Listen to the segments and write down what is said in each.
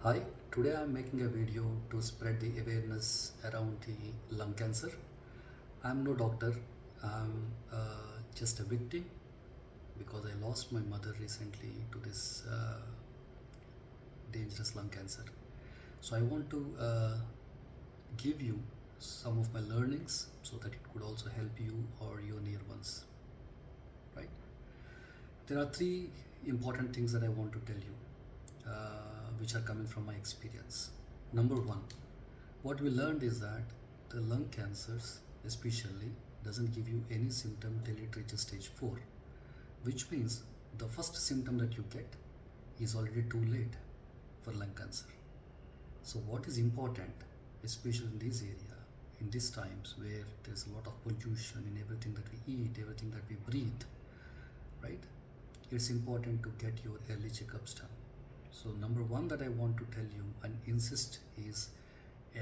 Hi, today I'm making a video to spread the awareness around the lung cancer. I'm no doctor, I'm just a victim because I lost my mother recently to this dangerous lung cancer. So I want to give you some of my learnings so that it could also help you or your near ones, right? There are three important things that I want to tell you, which are coming from my experience. Number one, what we learned is that the lung cancers, especially, doesn't give you any symptom till it reaches stage 4, which means the first symptom that you get is already too late for lung cancer. So, what is important, especially in this area, in these times where there's a lot of pollution in everything that we eat, everything that we breathe, right? It's important to get your early checkups done. So, number one that I want to tell you and insist is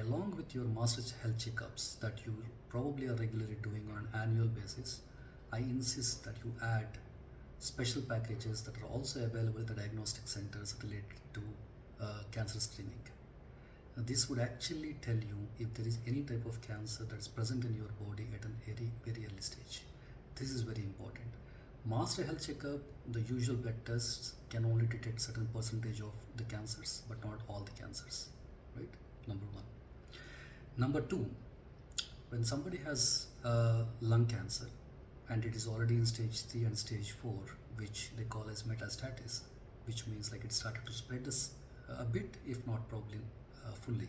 along with your master health checkups that you probably are regularly doing on an annual basis, I insist that you add special packages that are also available at the diagnostic centers related to cancer screening. Now, this would actually tell you if there is any type of cancer that is present in your body at a very early stage. This is very important. Master health checkup, the usual blood tests can only detect certain percentage of the cancers, but not all the cancers, right? Number one. Number two, when somebody has lung cancer and it is already in stage 3 and stage 4, which they call as metastasis, which means like it started to spread this a bit, if not probably fully,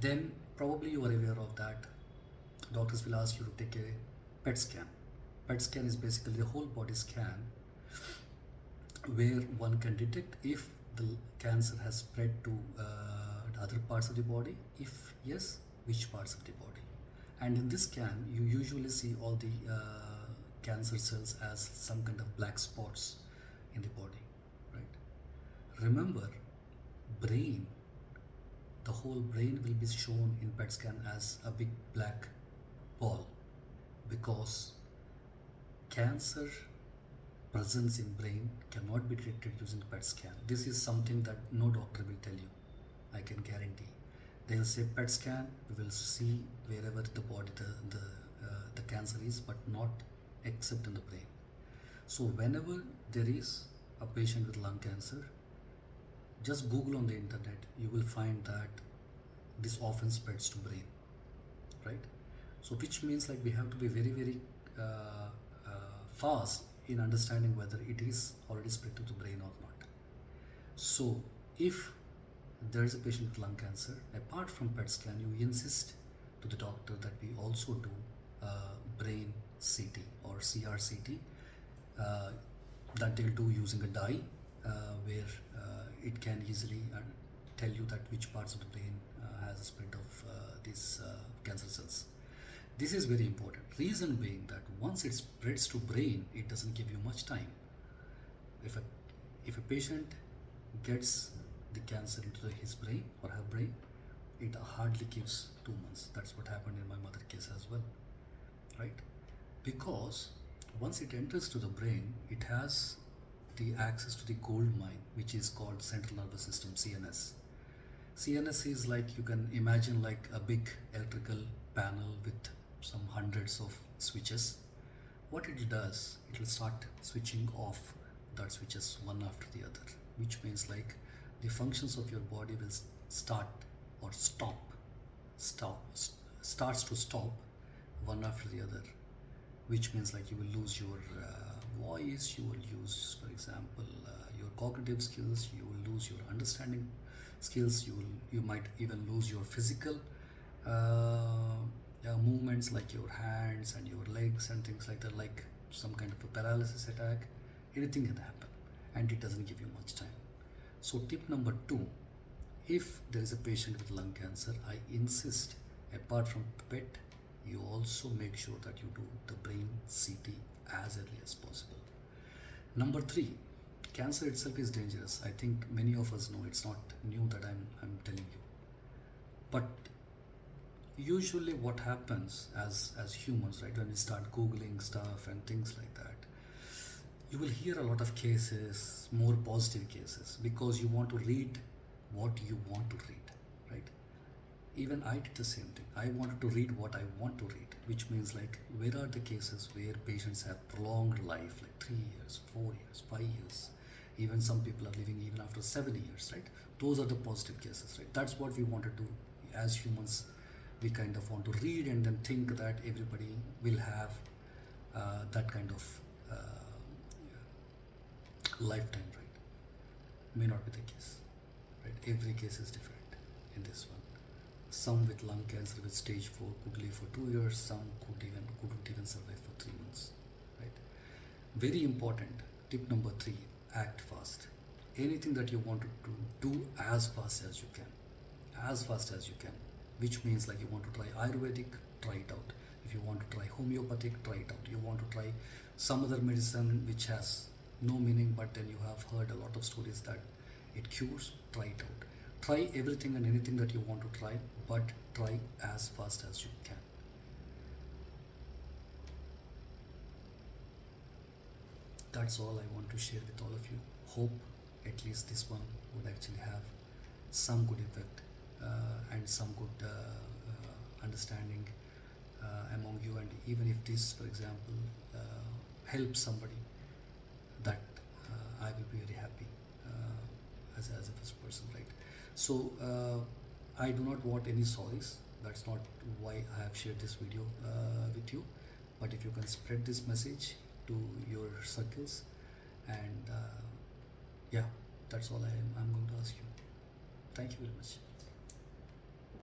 then probably you are aware of that. Doctors will ask you to take a PET scan. PET scan is basically a whole body scan where one can detect if the cancer has spread to other parts of the body. If yes, which parts of the body. And in this scan, you usually see all the cancer cells as some kind of black spots in the body, right? Remember, brain, the whole brain will be shown in PET scan as a big black ball because cancer presence in brain cannot be detected using PET scan. This is something that no doctor will tell you, I can guarantee. They'll say PET scan, we will see wherever the body the cancer is, but not except in the brain. So whenever there is a patient with lung cancer, just Google on the internet, you will find that this often spreads to brain, right? So which means like we have to be very fast in understanding whether it is already spread to the brain or not. So if there is a patient with lung cancer, apart from PET scan, you insist to the doctor that we also do brain CT or CRCT that they'll do using a dye where it can easily tell you that which parts of the brain has a spread of these cancer cells. This is very important. Reason being that once it spreads to brain, it doesn't give you much time. If a patient gets the cancer into his brain or her brain, it hardly gives 2 months. That's what happened in my mother case as well, right? Because once it enters to the brain, it has the access to the gold mine, which is called central nervous system, CNS. CNS is like, you can imagine like a big electrical panel with some hundreds of switches. What it does, it will start switching off that switches one after the other, which means like the functions of your body will start or starts to stop one after the other, which means like you will lose your voice, you will use, for example, your cognitive skills, you will lose your understanding skills, you might even lose your physical movements like your hands and your legs and things like that, like some kind of a paralysis attack. Anything can happen, and it doesn't give you much time. So tip number 2, if there is a patient with lung cancer, I insist, apart from PET, you also make sure that you do the brain CT as early as possible. Number 3, cancer itself is dangerous. I think many of us know, it's not new that I'm telling you. But usually what happens as humans, right, when we start googling stuff and things like that, you will hear a lot of cases, more positive cases, because you want to read what you want to read, right? Even I did the same thing. I wanted to read what I want to read, which means like where are the cases where patients have prolonged life, like 3 years, 4 years, 5 years, even some people are living even after 7 years, right? Those are the positive cases, right? That's what we want to do as humans. We kind of want to read and then think that everybody will have that kind of uh, lifetime, right? May not be the case, right? Every case is different in this one. Some with lung cancer with stage 4 could live for 2 years. Some couldn't even survive for 3 months. Right? Very important. Tip number 3: act fast. Anything that you want to do as fast as you can, as fast as you can. Which means like you want to try Ayurvedic, try it out. If you want to try homeopathic, try it out. You want to try some other medicine which has no meaning, but then you have heard a lot of stories that it cures, try it out. Try everything and anything that you want to try, but try as fast as you can. That's all I want to share with all of you. Hope at least this one would actually have some good effect and some good understanding among you. And even if this, for example, helps somebody, that I will be very happy as a first person, right? So I do not want any sorries. That's not why I have shared this video with you. But if you can spread this message to your circles, and yeah, that's all I'm going to ask you. Thank you very much.